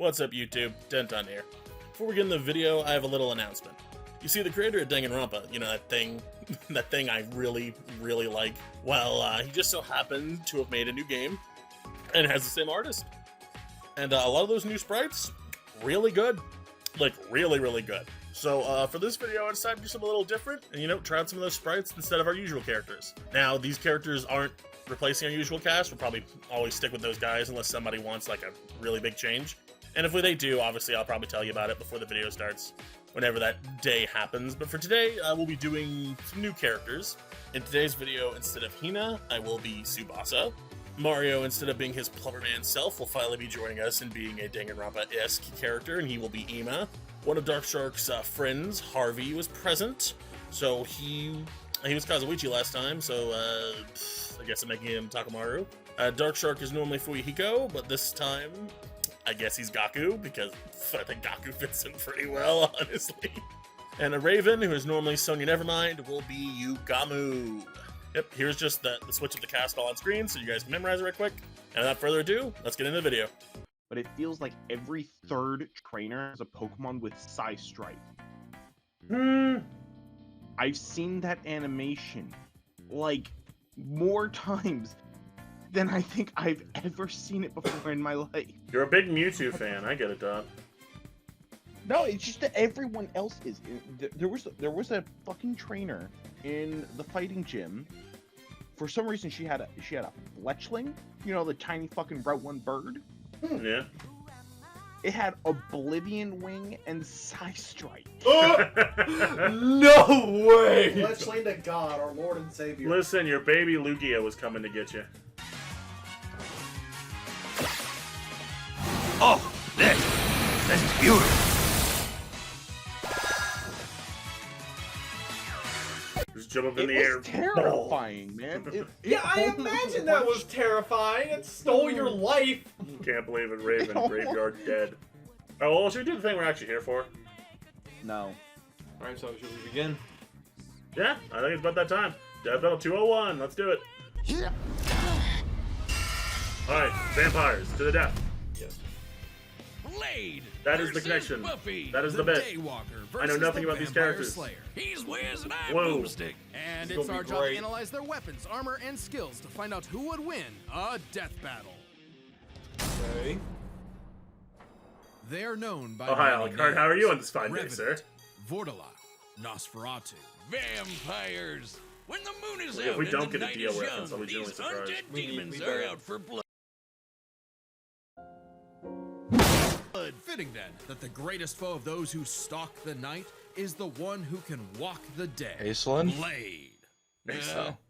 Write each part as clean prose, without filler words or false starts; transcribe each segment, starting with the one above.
What's up YouTube, Denton here. Before we get into the video, I have a little announcement. You see, the creator of Danganronpa, you know, that thing I really like, well, he just so happened to have made a new game, and it has the same artist. And a lot of those new sprites, really good. Like, really good. So, for this video, I decided to do something a little different, and, you know, try out some of those sprites instead of our usual characters. Now, these characters aren't replacing our usual cast. We'll probably always stick with those guys unless somebody wants, like, a really big change. And if they do, obviously, I'll probably tell you about it before the video starts, whenever that day happens. But for today, we'll be doing some new characters. In today's video, instead of Hina, I will be Tsubasa. Mario, instead of being his Plumberman self, will finally be joining us and being a Danganronpa-esque character, and he will be Ima. One of Darkshark's friends, Harvey, was present, so he was Kazuichi last time, so I guess I'm making him Takamaru. Darkshark is normally Fuyuhiko, but this time, I guess he's Gaku, because I think Gaku fits in pretty well, honestly. And a Raven, who is normally Sonya Nevermind, will be Yugamu. Yep, here's just the switch of the cast all on screen, so you guys can memorize it right quick. And without further ado, let's get into the video. But it feels like every third trainer has a Pokemon with Psy-Strike. I've seen that animation, like, more times than I think I've ever seen it before in my life. You're a big Mewtwo fan, I get it, Dot. No, it's just that everyone else is. There was a fucking trainer in the fighting gym. For some reason, she had a fletchling. You know, the tiny fucking Route 1 bird. Yeah. It had Oblivion Wing and Psy-Strike. Oh! No way! Fletchling to God, our Lord and Savior. Listen, your baby Lugia was coming to get you. Oh, this is beautiful. Just jump up in the It air. was terrifying, man. Yeah, I imagine that was terrifying. It stole your life. Can't believe it, Raven. Graveyard dead. Oh, well, should we do the thing we're actually here for? No. Alright, so should we begin? Yeah, I think it's about that time. Death Battle 201, let's do it. Alright, vampires, to the death. Yes. Blade. That is the connection. Buffy, That is the bit. Daywalker I know nothing about these characters. Slayer. He's Wiz and I'm Whoa. Boomstick. And It's it's gonna our be job to great. analyze their weapons, armor, and skills to find out who would win a death battle. Okay. They are known by Oh, hi, many Alucard. How are you on names. this fine day, sir? Revenant, Vortolak, Nosferatu. Vampires. When the moon is If out we and don't the get a night deal is reference, young, I'll be genuinely these surprised. undead We demons better. are out for blood. Fitting then that the greatest foe of those who stalk the night is the one who can walk the dead. Aislinn? Blade.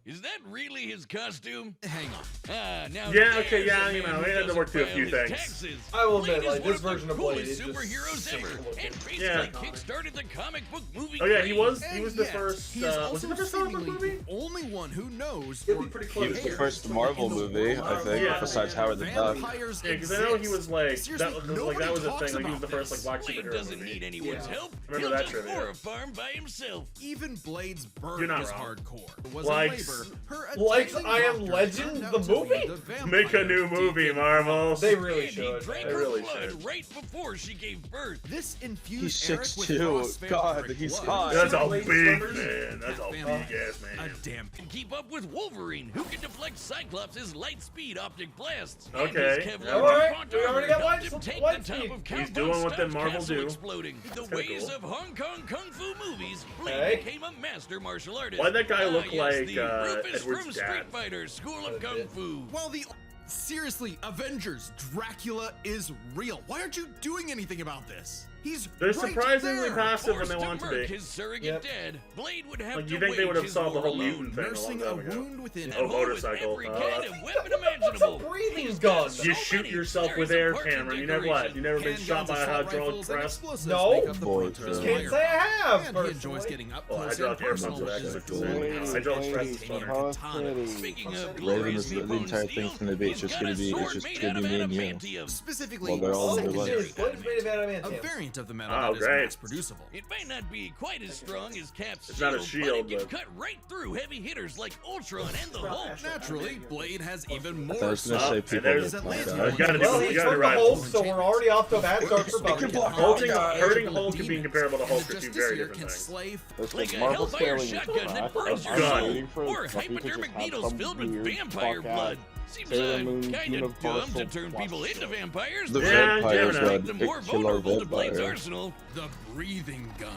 Is that really his costume? Hang on. Now Yeah, okay, there's yeah, a you man know, who we had to doesn't work through a file few his things. taxes. I will Blade admit, is like, one this of the version of Blade coolest is just superheroes sick ever, looking. and basically Yeah. kickstarted the comic book movie. Oh yeah, he was craze. the first, He is was also he the first comic book seemingly movie? the only one who knows. He'll or be pretty He close. was the cares first Marvel in the movie, world I think, Yeah. besides Howard the Duck. Vampires Yeah, because I know he exist. was like, Seriously, that was nobody a talks thing, like he was about the first this. like black Blade superhero doesn't movie. need anyone's help. Remember He'll that just trivia. floor a farm by himself. Even Blade's birth You're not was wrong. hardcore. Was Likes- a labor. Her Likes attending I Am doctor Legend, turned out the to be movie? the vampire Make a new movie, Deacon Marvel. They really and he should. drank They her really blood should. right before she gave birth. This infused He's Eric with 6'2". Ross God, vampiric he's blood. hot. That's a Blade big Slumbers? man. That's a big ass A man. damn can keep up with Wolverine, who can deflect Cyclops' light speed optic blasts. Okay. And his Kevlar Alright, DuPont we already armor got helped light- him take light the top speed. of Count He's doing Von what them Stunn's Marvel castle do. exploding. The kinda ways cool. of Hong Kong kung fu movies, Blade Okay. became a master martial artist. Why'd that guy look yes, like, the Rufus Edward's from dad? Street Fighter, School of Kung Fu. While the seriously, Avengers, Dracula is real. Why aren't you doing anything about this? He's They're right surprisingly there. passive when they Forced want to murk be. his surrogate Yep. dead. Blade would have Like, to you think they would have wage his solved the war whole alone, mutant thing a long nursing time a ago. wound within Oh, home with motorcycle. every kind of weapon What's a imaginable. breathing He's gun? got so You shoot many. yourself There with is a air, parking Cameron. You never what? decoration. You never been shot by a Handguns, assault hydraulic rifles, and press? explosives No. make up the Boy, front of his Can't Can't fire say I have, and he enjoys personally. getting up Well, close and hydraulic air personal pumps would with his actually dual say hydraulic press is titanium funner. katana. Speaking of Raven glorious is the Nippon entire thing steel, from the beach. he's It's got gonna a be sword it's made just out gonna of be me and you. adamantium. Specifically, Well, they're all Oh, in the serious. weapons. Blade's made of a adamantium. variant point of the metal Oh, that is great. mass producible. It may not be quite as strong as Cap's It's not a shield, but it can but- cut right through heavy hitters like Ultron and the Hulk. Naturally, Blade has even I more was gonna say Oh, people. there's- His Atlantean You gotta do- Well, you he's gotta from the ride Hulk, this. so we're already off to a bad start for Buffy. Hurting Hulk and being comparable to Hulk are two very different can things. slay That's Like what a Marvel's hellfire failing shotgun with that that. burns your I'm gun. soul, waiting for or Buffy to just hypodermic have needles some filled with weird vampire fuck blood. ass Seems Sailor Moon kind of universal dumb to turn plus people into shit. vampires, The but vampires Gemini. make them more would kill our vulnerable to Blade's vampire. arsenal. the breathing gun.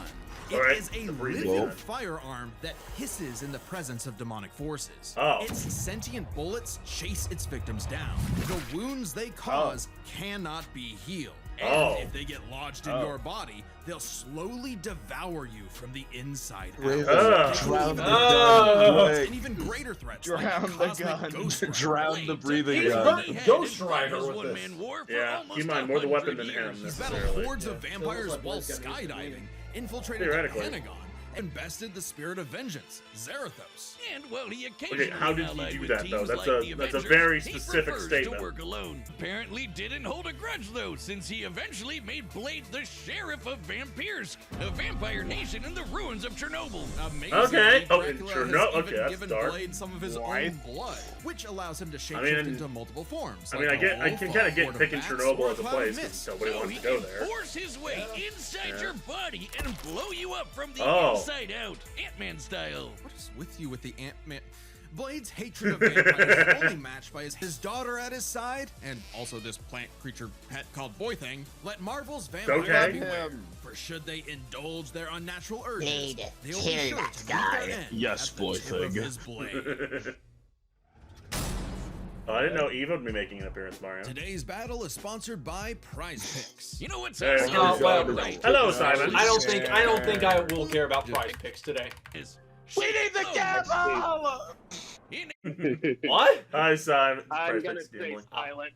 All It right, is a the breathing living gun. firearm that hisses in the presence of demonic forces. Oh. Its sentient bullets chase its victims down. The wounds they cause cannot be healed. And Oh. if they get lodged in your body, they'll slowly devour you from the inside Raven, out. drown the Oh. gun. And Quick. even greater threats Drown like the cosmic gun. ghost rider. Drown the breathing He's gun. hurt Ghost Rider with this. One-man war for Yeah, almost you mind more the weapon 100 than him. years. He's battled necessarily. hordes of vampires like while Blade's got used to skydiving, infiltrated the Theoretically. Pentagon, and bested the spirit of vengeance, Zarathos. And while he occasionally how did he allied do with that, though? teams That's like a- the that's a Avengers, very he specific prefers statement. to work alone. Apparently didn't hold a grudge though, since he eventually made Blade the sheriff of vampires, a vampire nation in the ruins of Chernobyl. Amazingly, Okay. Oh, Dracula sure, has no, even okay, that's given dark. Blade some of his What? own blood, which allows him to shapeshift mean, into multiple forms. I mean, like I a can wolf, kind a of get horde of picking bats, Chernobyl or a as a cloud of place mist. because nobody So wants he to go can there. force his way inside Yeah. your body and blow you up from the Oh. inside out, Ant-Man style. What is with you with the Ant-Man? Blade's hatred of vampires is only matched by his daughter at his side, and also this plant creature pet called Boy Thing. Let Marvel's vampires Okay. beware, for should they indulge their unnatural urges, Need to they'll kill be sure that to meet guy. their end Yes, at the Boy tip of Thing. his blade. Oh, I didn't know Eva would be making an appearance, Mario. Today's battle is sponsored by Prize Picks. You know what's There also we go. well, right? Hello, Simon. I don't think I will care about prize picks today. Is We need the camera! in What? Hi, Simon. I'm Price gonna Fix stay Gambling. silent.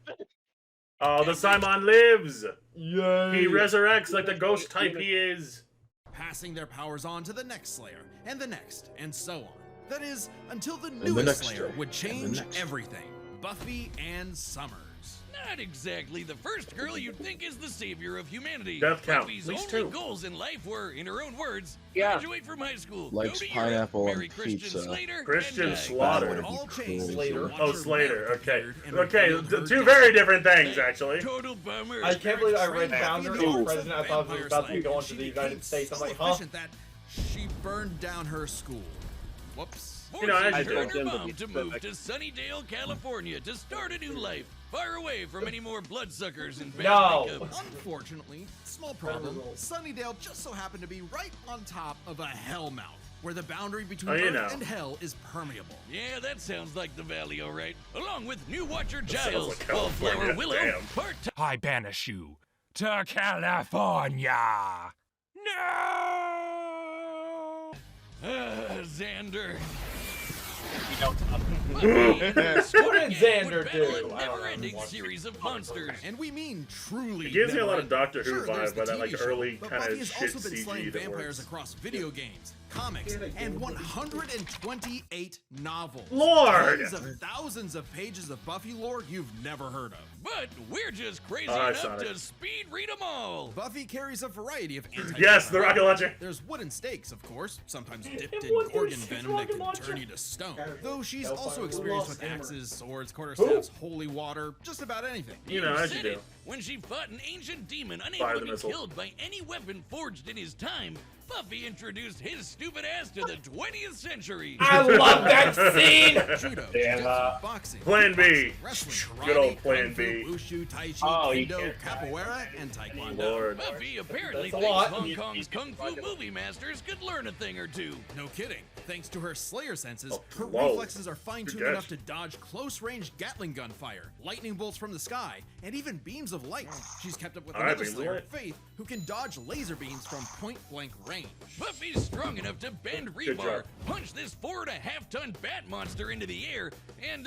Oh, the Simon lives. Yay! He resurrects like the ghost type he is. Passing their powers on to the next Slayer, and the next, and so on. That is, until the the newest next Slayer Slayer, would and the change next. everything. Buffy and Summers. not exactly the first girl you'd think is the savior of humanity. Death count, Buffy's at least only two. goals in life were, in her own words, Yeah. graduate from high school, Likes go to pineapple Europe, on marry Christian pizza. Slater, Christian and die. Slaughter. That would all change. Slater. Watch Oh, her Slater. mouth Okay. appeared and Okay. revealed her Two death. very different things, actually. Total bummer. I can't believe I read Buffy founder and and George president. I thought he was about to be going to the United States. I'm so like, huh? efficient that she burned down her school. Whoops. You know, I Forcing do. her and her mom to move to Sunnydale, California to start a new life, far away from any more bloodsuckers and bad No. makeup. Unfortunately, small problem, Sunnydale just so happened to be right on top of a hellmouth, where the boundary between Oh, you Earth know. and Hell is permeable. Yeah, that sounds like the valley, all right. Along with new Watcher sounds Giles, like California, Wallflower Willow, damn. part-time I banish you to California. No! Xander. What did Xander Would battle do? a I don't know. never-ending series of monsters. And we mean truly. It gives me a lot of never-ending. Doctor Who Sure, there's vibe the by that TV like show, early but kind Buffy of has shit also been slaying CG that vampires works. across video games, comics, and 128 novels. Lord! Tens of thousands of pages of Buffy lore you've never heard of. But we're just crazy All right, enough Sonic. to speed read them all. Buffy carries a variety of anti. Yes, the rocket launcher. There's wooden stakes, of course, sometimes dipped It in was Gorgon his venom that rocket can launcher. turn you to stone. Though she's Hellfire. also Who experienced lost with Hammer? axes, swords, Who? quarterstaffs, holy water, just about anything. You know, as you said do. it. When she fought an ancient demon Fire unable the to be missile. killed by any weapon forged in his time, Buffy introduced his stupid ass to the 20th century. I love that scene. Judo, Damn, jiu-jitsu, boxing, Plan B. kickboxing, wrestling, Good karate, old Plan kung fu, B. wushu, tai chi, Oh, you kendo, can't- capoeira, and taekwondo. Lord. Buffy apparently That's a thinks lot. Hong Kong's kung fu movie masters could learn a thing or two. No kidding. Thanks to her Slayer senses, Oh, her whoa. reflexes are fine-tuned Good enough to catch. dodge close-range Gatling gun fire, lightning bolts from the sky, and even beams of light. She's kept up with All right, another beams of Slayer, light. Faith, who can dodge laser beams from point-blank range. Buffy's strong enough to bend Good rebar, job. punch this 4.5-ton bat monster into the air, and,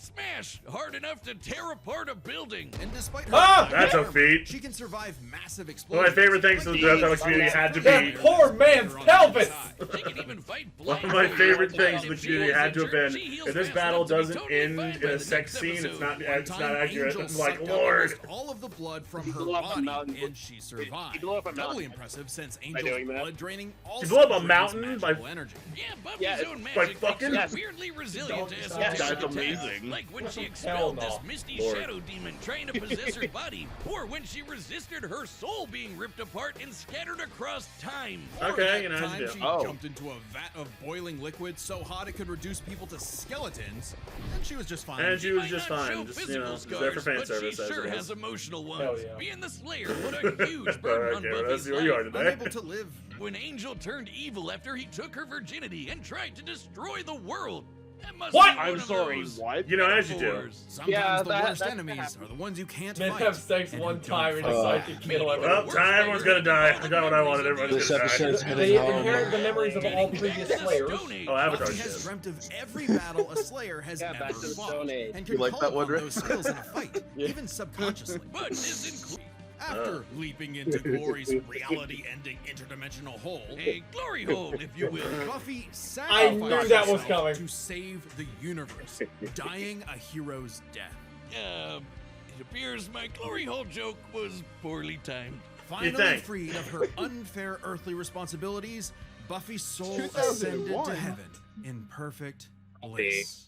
Smash! Hard enough to tear apart a building. And despite That's a feat. she can survive massive One explosions. of my favorite things in the Death Metal community had to That be. poor man's pelvis! She can even fight One of my favorite things in the community had to have been, if this battle doesn't end in a sex scene, it's not accurate. I'm like, Lord. All of the blood from her blew up a body, mountain. and she survived. He blew up a mountain. Doubly impressive since doing Angel's that? blood draining all She blew up a drains mountain by- magical energy. Yeah, Buffy's Yeah, own by magic fucking- makes her weirdly resilient to esoteric That's attacks. amazing. Like when she expelled no. this misty Lord. shadow demon trying to possess her body, or when she resisted her soul being ripped apart and scattered across time. Okay, you know, Time as she you do. jumped into a vat of boiling liquid so hot it could reduce people to skeletons, and she was just fine. And she was Might just not fine. show Just, physical just there for fan scars, service. but she as sure it has is. emotional ones. Hell yeah. Being the Slayer put a huge burden on Okay, well, let's Buffy's see where you are life. today. Unable to live. When Angel turned evil after he took her virginity and tried to destroy the world. That must What? be one I'm of sorry, those what? You know, as you do. metaphors. Sometimes Yeah, the that- worst that enemies happened. are the ones you can't Men fight. have sex and one who don't time and fight. decide to kill everyone. Well, time was gonna die. I got what I wanted. Everybody's This gonna episode's die. heading They home. inherit the memories of all previous Slayers. Oh, Avatar Buffy has shit. dreamt of every battle a Slayer has Yeah, back ever to the fought, Stone Age. and You can like call that one, upon Rick? those skills in a fight, even subconsciously. But this includes After leaping into Glory's reality-ending interdimensional hole, a glory hole, if you will. Buffy I knew sacrificed that was herself coming. to save the universe, dying a hero's death. It appears my glory hole joke was poorly timed. Finally think? freed of her unfair earthly responsibilities, Buffy's soul ascended 2001. to heaven in perfect bliss.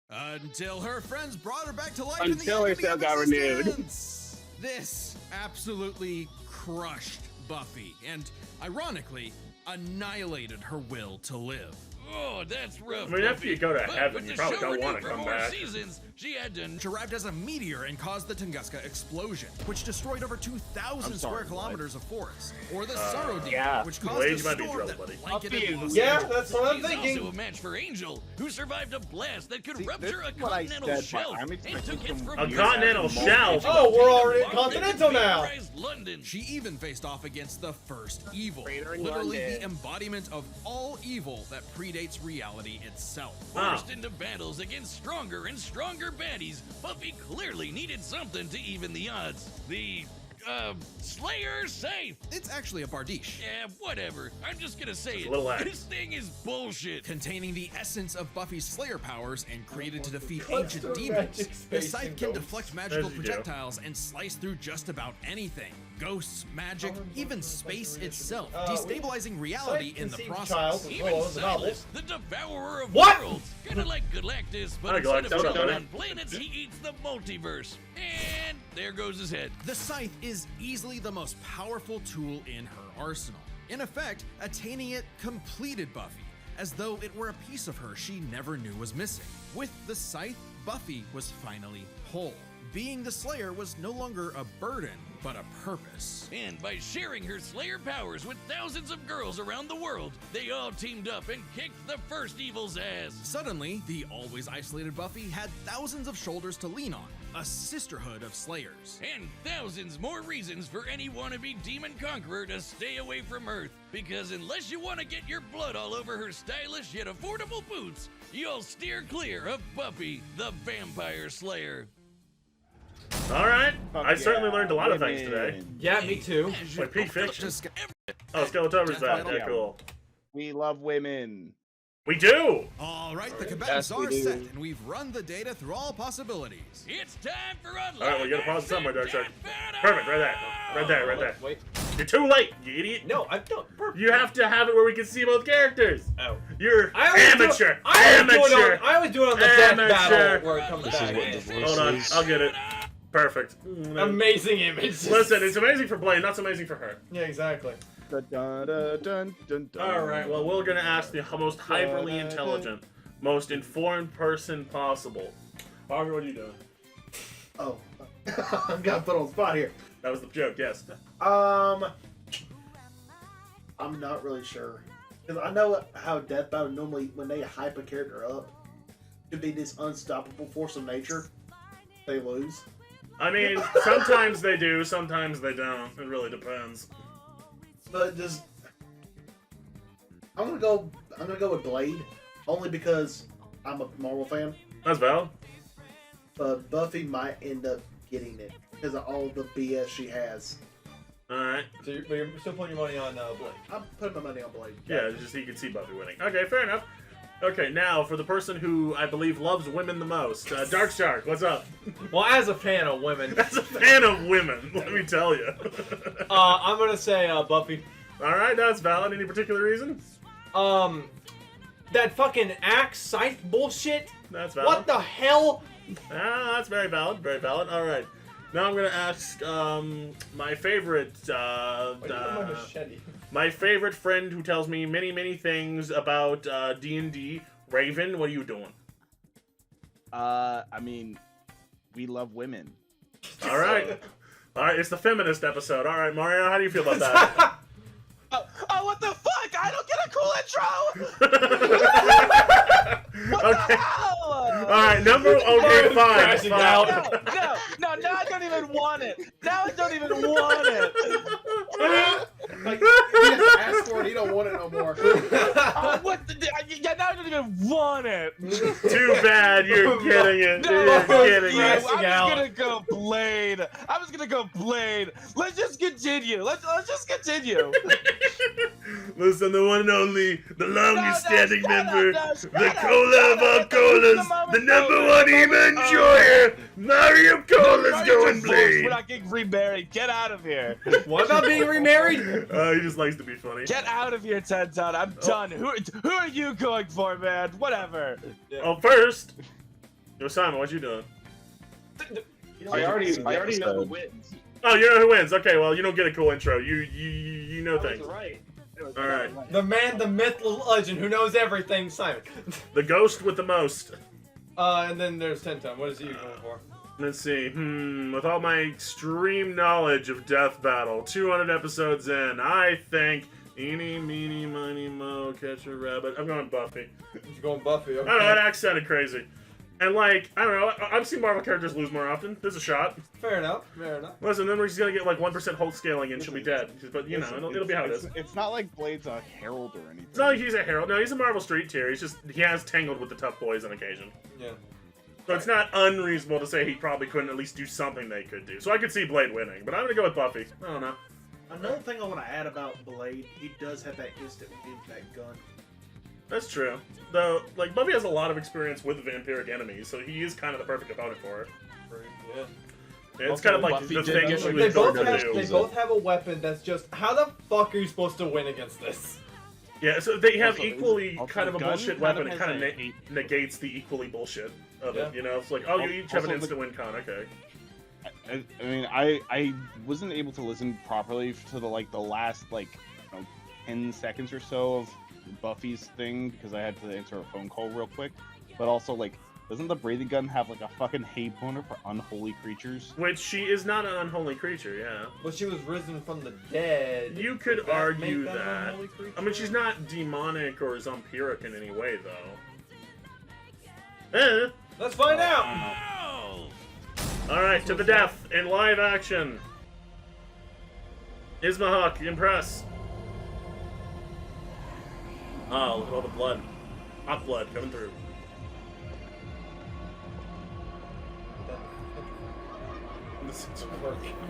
Until her friends brought her back to life in the Until her agony cell of got renewed. existence. This absolutely crushed Buffy and, ironically, annihilated her will to live. Oh, that's rough. I mean, after you go to But heaven, with you the probably show don't renewed want to for come more back. seasons, she had to Which arrived as a meteor and caused the Tunguska explosion, which destroyed over 2,000 I'm square sorry, kilometers of forest. Or the Sorrow Demon, yeah. which caused Wade, a you might be in storm trouble, that buddy. blanketed Los Yeah, Angeles. that's what I'm He's thinking. also a match for Angel, who survived a blast that could See, rupture this a is what I continental said, but shelf I'm and expecting took hits some from A weird continental moment. shelf? Oh, we're already Bomb continental now. vaporized London. She even faced off against the first evil, Traitor in literally the London. embodiment of all evil that predates reality itself. Ah. Forced into battles against stronger and stronger baddies, Buffy clearly needed something to even the odds. The, Slayer safe. It's actually a Bardiche, Yeah, whatever. I'm just gonna say Just a it. little axe. This thing is bullshit. containing the essence of Buffy's Slayer powers and created to defeat What's ancient the demons. magic The space scythe in can ghosts? deflect magical As you do. projectiles and slice through just about anything. Ghosts, magic, even space itself, we- destabilizing reality in the Conceived process. child, as Even well as the novel. Silas, the devourer of What? worlds. Kinda like Galactus, but Hi, instead Galactus. of What up, choking buddy? on planets, he eats the multiverse. And there goes his head. The scythe is easily the most powerful tool in her arsenal. In effect, attaining it completed Buffy, as though it were a piece of her she never knew was missing. With the scythe, Buffy was finally whole. Being the Slayer was no longer a burden, but a purpose. And by sharing her Slayer powers with thousands of girls around the world, they all teamed up and kicked the first evil's ass. Suddenly, the always isolated Buffy had thousands of shoulders to lean on, a sisterhood of Slayers. And thousands more reasons for any wannabe demon conqueror to stay away from Earth. Because unless you want to get your blood all over her stylish yet affordable boots, you'll steer clear of Buffy, the Vampire Slayer. All right. Fuck I certainly yeah, learned a lot of things women. today. Yeah, me too. Like peak fiction. Just Oh, Skeletover's back. Yeah. Yeah, cool. We love women. We do. all right, the combatants Yes, we are do. set, and we've run the data through all possibilities. It's time for a All right, well, you gotta pause it somewhere, Dark Side. Death Perfect, right there. Right there, right there. Wait. You're too late, you idiot. No, I don't. You have to have it where we can see both characters. Oh. You're I always amateur. Do, I always do it Amateur. on, I always do it on the death Amateur. battle where it comes This is back. what divorce Hold on, is. I'll get it. Perfect. Amazing image. Listen, it's amazing for Blaine, not so amazing for her. Yeah, exactly. Dun, dun, dun, dun, dun, dun. All right, well, we're gonna ask the most hyperly intelligent, most informed person possible. Harvey, what are you doing? Oh, I'm gonna put on the spot here. That was the joke, yes. I'm not really sure because I know how Death Battle normally, when they hype a character up to be this unstoppable force of nature, they lose. I mean, sometimes they do, sometimes they don't. It really depends. But just, I'm gonna go with Blade only because I'm a Marvel fan. That's valid. but Buffy might end up getting it because of all the BS she has. Alright. So you're still putting your money on Blake? I'm putting my money on Blade. Yeah, just you can see Buffy winning. Okay, fair enough. Okay, now for the person who I believe loves women the most, Dark Shark, what's up? Well, as a fan of women, As a fan of women, let me tell you. I'm gonna say Buffy. All right, that's valid. Any particular reason? That fucking axe scythe bullshit. That's valid. What the hell? Ah, that's very valid. Very valid. All right. Now I'm gonna ask my favorite my favorite friend who tells me many things about D&D. Raven, what are you doing? I mean, we love women. All right. All right, it's the feminist episode. All right, Mario, how do you feel about that? Oh, what the fuck? I don't get a cool intro! What Okay. the hell? All right, number okay, fine. No, now I don't even want it. Now I don't even want it. Like, he has to ask for it. He don't want it no more. What the? Yeah, now I don't even want it. Too bad, you're getting it. No, You're fuck getting you. it. I was gonna go Blade. Let's just continue. Let's just continue. Listen, the one and only, the longest standing shut up, member, no, the shut up, cola shut of all up. colas, the number one even enjoyer, Mario Cola's going Blade. We're not getting remarried. Get out of here. What about being remarried? He just likes to be funny. Get out of here, Tenton. I'm done. Who are you going for, man? Whatever. Oh, first, yo, Simon, what you doing? I already know who wins. Oh, you know who wins. Okay, well, you don't get a cool intro. You know things. Right. All right. The man, the myth, the legend, who knows everything, Simon. The ghost with the most. And then there's Tenton. What is he going for? Let's see. With all my extreme knowledge of Death Battle, 200 episodes in, I think eeny, meeny, miny, mo, catch a rabbit. I'm going Buffy. You're going Buffy. Okay. I don't know, that act sounded crazy. And like, I don't know, I've seen Marvel characters lose more often. There's a shot. Fair enough. Fair enough. Listen, then she's gonna get like 1% Hulk scaling and she'll be dead. But you know, it'll be how it is. It's not like Blade's a herald or anything. It's not like he's a herald. No, he's a Marvel street tier. He's just, he has tangled with the tough boys on occasion. Yeah. So it's not unreasonable to say he probably couldn't at least do something they could do. So I could see Blade winning, but I'm gonna go with Buffy. I don't know. Another thing I want to add about Blade, he does have that instant impact gun. That's true. Though, like, Buffy has a lot of experience with vampiric enemies, so he is kind of the perfect opponent for her. Yeah. It's Also, kind of like Buffy the did thing get she like was They born both, to have, do. they both have a weapon that's just, how the fuck are you supposed to win against this? Yeah, so they have Also, equally also kind of a gun bullshit kind weapon. of It kind of has a- negates the equally bullshit of it, Yeah. you know? It's like, oh, you each have an Also, instant win con, okay. I mean, I wasn't able to listen properly to the last 10 seconds or so of Buffy's thing because I had to answer a phone call real quick. But also, doesn't the breathing gun have a fucking hate boner for unholy creatures? Which she is not an unholy creature, yeah. Well, she was risen from the dead. You could Does that argue make an that. unholy creature? I mean, she's not demonic or vampiric in any way, though. Let's find out! Alright, to the death in live action. Ismahawk, impress. Oh, look at all the blood. Hot blood coming through.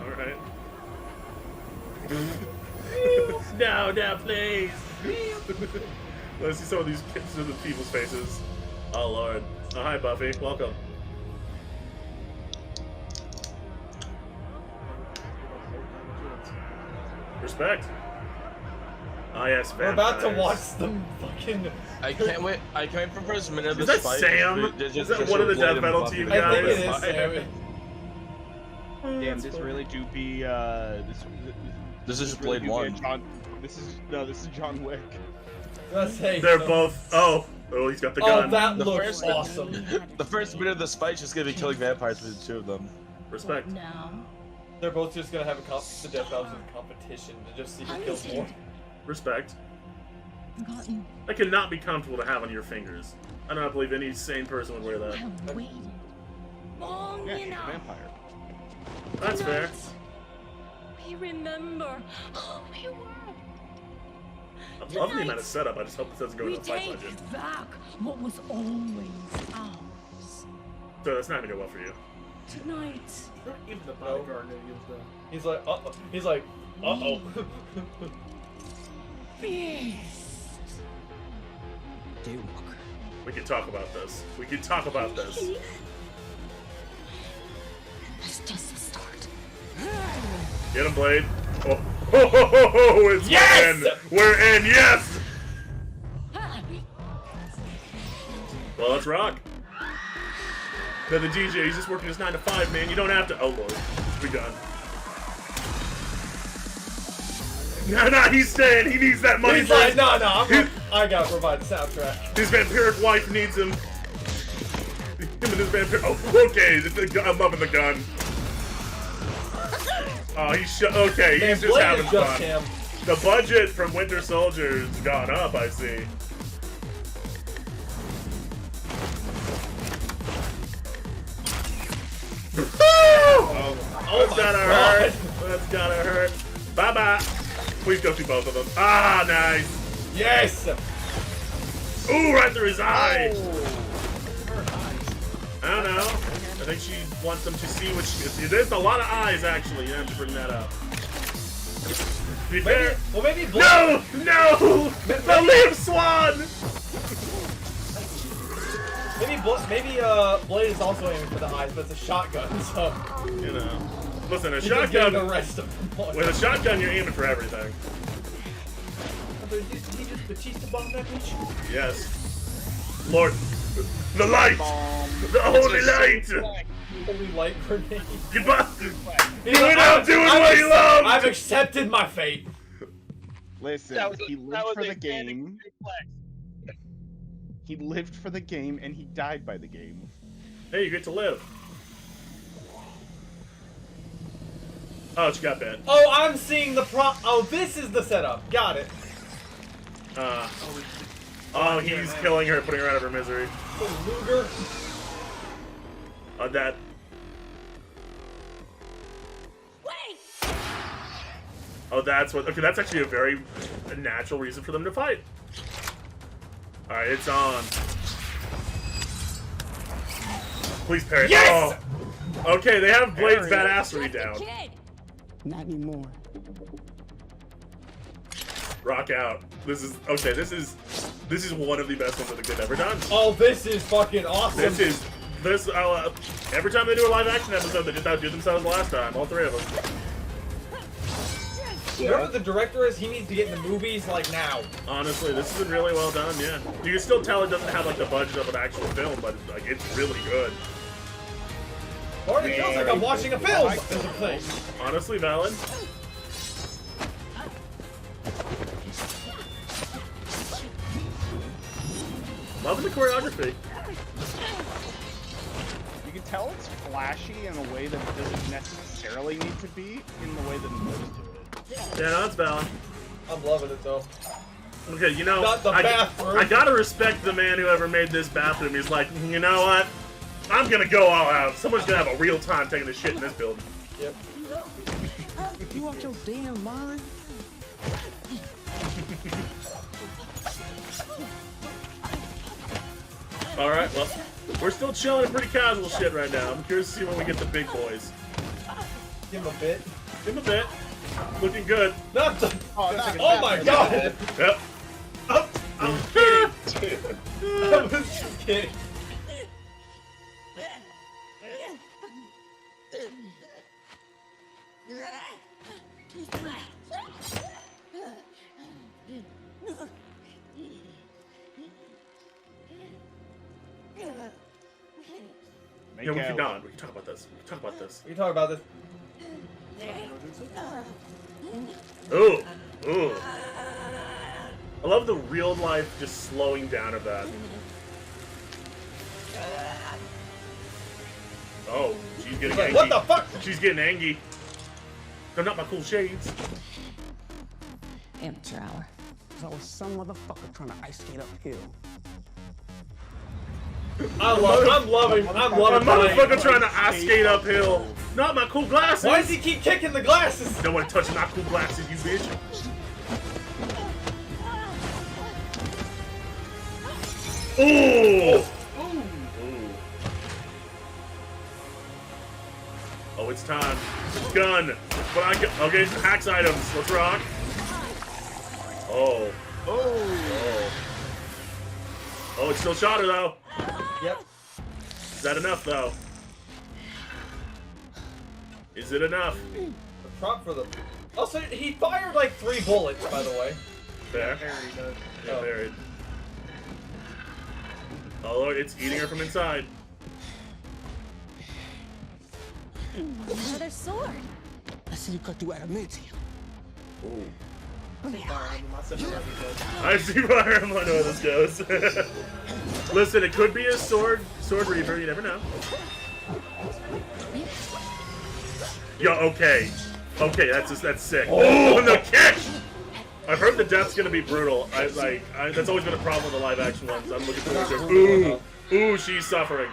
Alright. No, please. Let's see some of these people's faces. Oh, Lord. Oh, hi, Buffy. Welcome. Respect. Ah, yes, We're about to vampires. watch them fucking... I can't wait. I can't wait for the first minute of Is the that fight. Sam? Is that one of the Death Battle team guys? I think it is Sam. Damn, this really do be This is really Blade do be a 1. John. This is John Wick. Let's say They're so. both. Oh, he's got the Oh, gun. that The looks first- awesome. The first minute of the fight is just gonna be killing vampires between the two of them. Respect. Now, They're both just gonna have the Death Battles in competition to just see who kills more. Respect. forgotten. That cannot be comfortable to have on your fingers. I don't believe any sane person would wear that. I waited long Yeah, she's a enough. vampire. That's fair. Tonight, we remember who we were. I love the amount of setup. I just hope this doesn't go We into the fight take legend. back what was always ours. So that's not gonna go well for you. Tonight. Even the bodyguard knew he was done. He's like, he's like, uh-oh. Daywalker. We can talk about this. We can talk about this. That's just the start. Get him, Blade. Oh, it's Yes! We're in, yes! Well, let's rock. The DJ, he's just working his 9 to 5, man. You don't have to. Oh, Lord. We done. No, he's staying. He needs that money. He's like, no, I gotta provide the soundtrack. His vampiric wife needs him. Him and his vampiric. Oh, okay. I'm loving the gun. Oh, okay. Man, He's just Blade having is just fun. him. The budget from Winter Soldier's gone up, I see. That's gotta hurt. That's gotta hurt. Bye-bye. Please go through both of them. Ah, nice. Yes! Ooh, right through his eye. I don't know. I think she wants them to see what she is. There's a lot of eyes, actually. You have to bring that up. To be fair. Well, maybe Blade. No! No! The Liam Swan! Maybe Blade is also aiming for the eyes, but it's a shotgun, so. You know. Listen, a You can get shotgun. the rest of them. With a shotgun, you're aiming for everything. Did he just Batista bomb that bitch? Yes. Lord. The light! The holy light! Holy light grenade. Goodbye! He went out doing what he loved! I've accepted my fate. Listen, he lived for the game. He lived for the game, and he died by the game. Hey, you get to live. Oh, she got bit. Oh, I'm seeing the Oh, this is the setup. Got it. Oh, he's killing her, putting her out of her misery. Luger. That. Wait! Oh, that's what. Okay, that's actually a very natural reason for them to fight. Alright, it's on. Please parry. Yes! Oh. Okay, they have Blade's badassery down. Not anymore. Rock out. This is okay. This is one of the best ones that they've ever done. Oh, this is fucking awesome. This. Every time they do a live action episode, they just outdo themselves last time. All three of them. Whoever the director is, he needs to get in the movies like now. Honestly, this has been really well done. Yeah, you can still tell it doesn't have like the budget of an actual film, but like it's really good. Already feels like I'm watching a film. Honestly, valid. Loving the choreography. You can tell it's flashy in a way that it doesn't necessarily need to be, in the way that most do it. Yeah, no, that's valid. I'm loving it though. Okay, you know, Not the bathroom. I gotta respect the man who ever made this bathroom. He's like, you know what? I'm gonna go all out. Someone's gonna have a real time taking a shit in this building. Yep. You out your damn mind? Alright, well, we're still chilling in pretty casual shit right now. I'm curious to see when we get the big boys. Give him a bit. Give him a bit. Looking good. Not the. Oh my god! Yep. I'm kidding. I was just kidding. Yeah, we can not. We can talk about this. We can talk about this. We can talk about this. Ooh. Ooh. I love the real life just slowing down of that. Oh, she's getting angry. What the fuck? She's getting angry. They're not my cool shades. Amateur hour. I was some motherfucker trying to ice skate uphill. I'm loving. A motherfucker trying to ice skate uphill. Not my cool glasses. Why does he keep kicking the glasses? No one touching my cool glasses, you bitch. Ooh. Ooh. it's time. It's gun. But I can, okay, hacks items. Let's rock. Oh. Oh. Oh, it's still shot her though. Yep. Is that enough though? Is it enough? The prop for the. Also, he fired like 3 bullets, by the way. Fair. Yeah, buried. Oh, Lord, it's eating her from inside. Another sword. I see you cut through adamantium. Ooh. I I see fire. I know where this goes. Listen, it could be a sword reaver. You never know. Yo, okay. Okay, that's sick. Oh, and the kick! I've heard the death's gonna be brutal. That's always been a problem with the live action ones. I'm looking forward to it. Ooh, she's suffering.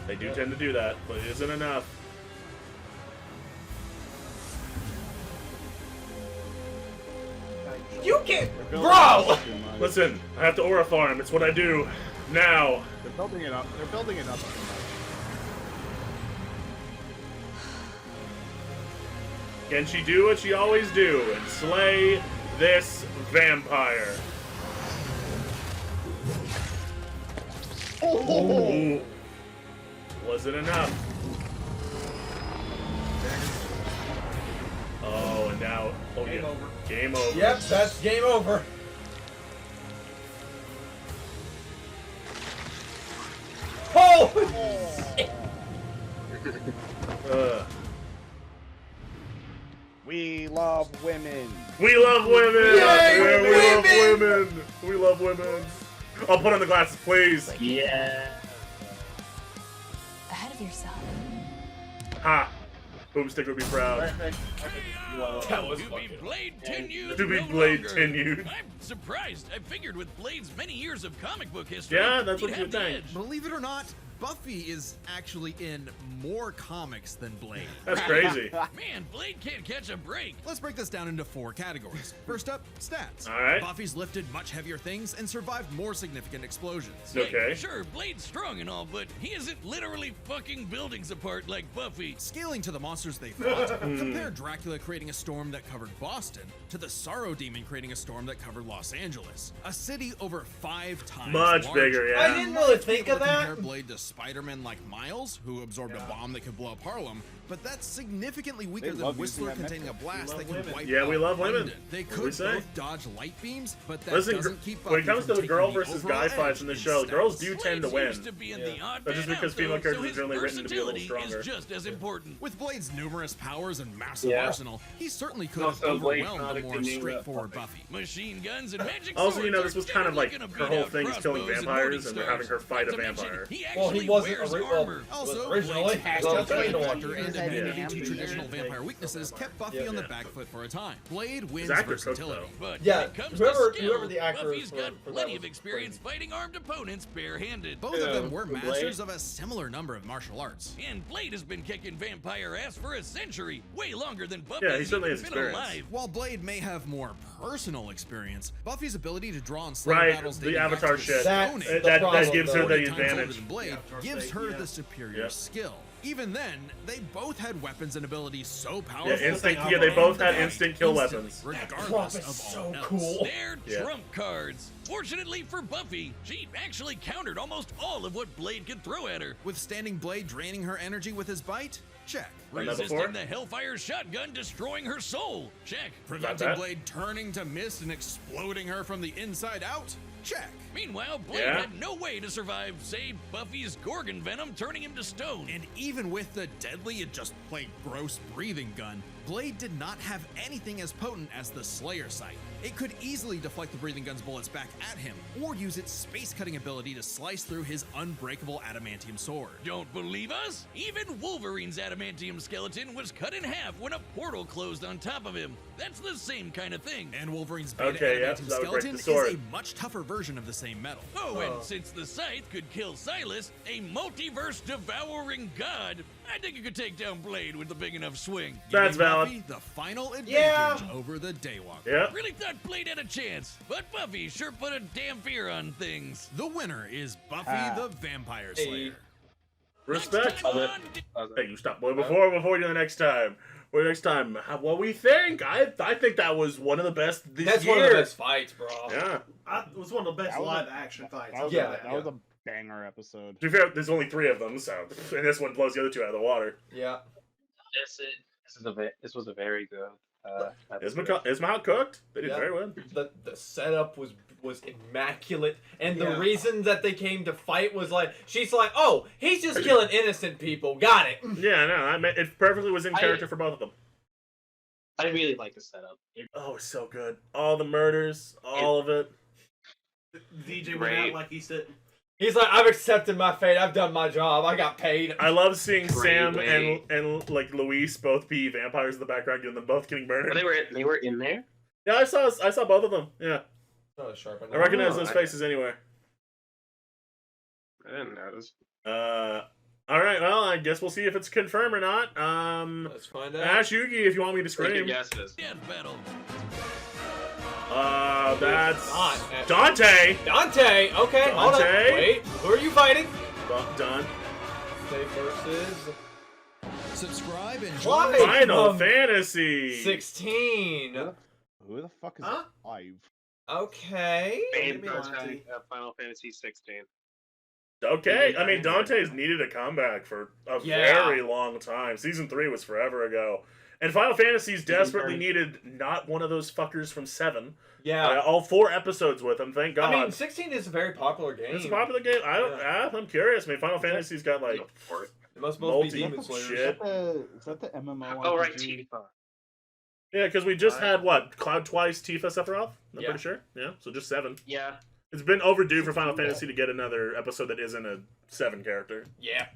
They do tend to do that, but it isn't enough. You can't, bro. Listen, I have to aura farm. It's what I do now. They're building it up. They're building it up. Can she do what she always do and slay this vampire? Oh. Wasn't enough. Oh, and now, oh Game yeah, over. Game over. Yep, that's game over. Oh! We love women. We love women. Yay, yeah, we women! love women. We love women. I'll put on the glasses, please. Yeah. Ahead of yourself. Ha. Boomstick would be proud. That was To be fucking Blade tenued. To be no Blade longer. tenued. I'm surprised. I figured with Blade's many years of comic book history, Yeah, that's he'd what you have would the think. edge. Believe it or not, Buffy is actually in more comics than Blade. That's crazy. Man, Blade can't catch a break. Let's break this down into 4 categories. First up, stats. All right. Buffy's lifted much heavier things and survived more significant explosions. Okay. Hey, sure, Blade's strong and all, but he isn't literally fucking buildings apart like Buffy. Scaling to the monsters they fought, compare Dracula creating a storm that covered Boston to the Sorrow Demon creating a storm that covered Los Angeles. A city over 5 times Much larger. bigger, yeah. I didn't really think of Compare that. Blade to Spider-Man like Miles, who absorbed a bomb that could blow up Harlem, but that's significantly weaker They than love using Whistler that containing a blast love that can women. wipe Yeah, out we love London. women. They What we could say? both dodge light beams, but that Listen, doesn't keep when it Buffy comes from to the taking girl the versus overall guy edge fights in the in show, stats. girls do tend to Blade win. seems to be in the odd That's just man because out, female though, characters so are his generally written to be a little versatility stronger. is just as important. With Blade's numerous powers and massive Yeah. arsenal, he certainly could have Also, Blade's overwhelmed not the a more continuing straightforward topic. Buffy. Machine guns and magic Also, swords you know, are this was kind of like generally her gonna whole beat thing out is killing crossbows and vampires, and they're morning having her stars. fight a Not to mention, vampire. He Well, actually he wasn't wears well, armor. Also, originally. Blade's past Well, Infinity Blade Walker and had immunity to amnesia. traditional vampire weaknesses kept Buffy on the Yeah. back foot for a time. Blade wins His actor cooked, versatility. But Yeah, when it comes whoever- to skill, whoever the actor Buffy's is got for that plenty was of experience fighting armed opponents barehanded. Both of them were Blade. masters of a similar number of martial arts. And Blade has been kicking vampire ass for a century, way longer than Buffy Yeah, he has certainly even has been experience. alive. While Blade may have more personal experience, Buffy's ability to draw and slay Right, battles the dating back Avatar to the shit. Stone That's Age, the That problem, gives her though. the 40 times older advantage. than Blade, gives her the superior Yeah. skill. Even then, they both had weapons and abilities so Yeah, powerful. instant. they Yeah, they could both end had the instant fight kill instantly, weapons. regardless prop is of all so else. cool. They're Yeah. trump cards. Fortunately for Buffy, she actually countered almost all of what Blade could throw at her. Withstanding Blade draining her energy with his bite? Check. Done that Resisting before? the Hellfire shotgun destroying her soul. Check. Preventing that. Blade turning to mist and exploding her from the inside out? Check. Meanwhile, Blade Yeah. had no way to survive, say, Buffy's Gorgon venom turning him to stone. And even with the deadly and just plain gross breathing gun, Blade did not have anything as potent as the Slayer Sight. It could easily deflect the breathing gun's bullets back at him, or use its space-cutting ability to slice through his unbreakable adamantium sword. Don't believe us? Even Wolverine's adamantium skeleton was cut in half when a portal closed on top of him. That's the same kind of thing. And Wolverine's beta Okay, yeah, adamantium that would break skeleton the is sword. a much tougher version of the same metal. Oh, and since the Scythe could kill Silas, a multiverse devouring god, I think you could take down Blade with a big enough swing. That's Giving valid. Buffy the final advantage Yeah. over the Daywalker. Yeah. Really thought Blade had a chance, but Buffy sure put a damn fear on things. The winner is Buffy Ah. the Vampire Hey. Slayer. Respect. Okay. Hey, you stop. Boy, before we do the next time. What we think? I think that was one of the best this That's year. one of the best fights, bro. Yeah. It was one of the best That was live action fights. That was, Yeah, that was a banger episode. To be fair, there's only 3 of them, so and this one blows the other 2 out of the water. Yeah. This was a very good. Is Mahal cooked? They did very well. The setup was immaculate, and the Yeah. reason that they came to fight was like she's like, oh, he's just killing innocent people. Got it. Yeah, no, it perfectly was in character for both of them. I really like the setup. Oh, it's so good. All the murders, all of it. DJ went out like he said. He's like, I've accepted my fate. I've done my job. I got paid. I love seeing Great Sam way. and like Luis both be vampires in the background, and them both getting murdered. They were in there. Yeah, I saw both of them. Yeah, Oh, sharp. I recognize those faces anywhere. I didn't notice. All right. Well, I guess we'll see if it's confirmed or not. Let's find out. Ash Yugi, if you want me to Take your scream. guesses. Death battle. That's Not Dante. Dante. Okay, hold on. Dante? Wait, who are you fighting? Done. Dante versus Subscribe and Clive join. Final from Fantasy 16. Who the fuck is Huh? Clive? Okay. Final Fantasy 16. Okay, I mean Dante's needed a comeback for a very long time. Season 3 was forever ago, and Final Fantasy's desperately needed not one of those fuckers from 7. Yeah. All 4 episodes with him. Thank God. I mean, 16 is a very popular game. It's a popular game. I'm curious. I mean, Final Fantasy's got like It must both be multi Demon Slayers. shit. Is that the MMO? Oh, right, RPG? Tifa. Yeah, because we just had what Cloud twice, Tifa, Sephiroth. I'm Yeah. pretty sure. Yeah, so just 7. Yeah. It's been overdue for Final Fantasy to get another episode that isn't a 7 character. Yeah.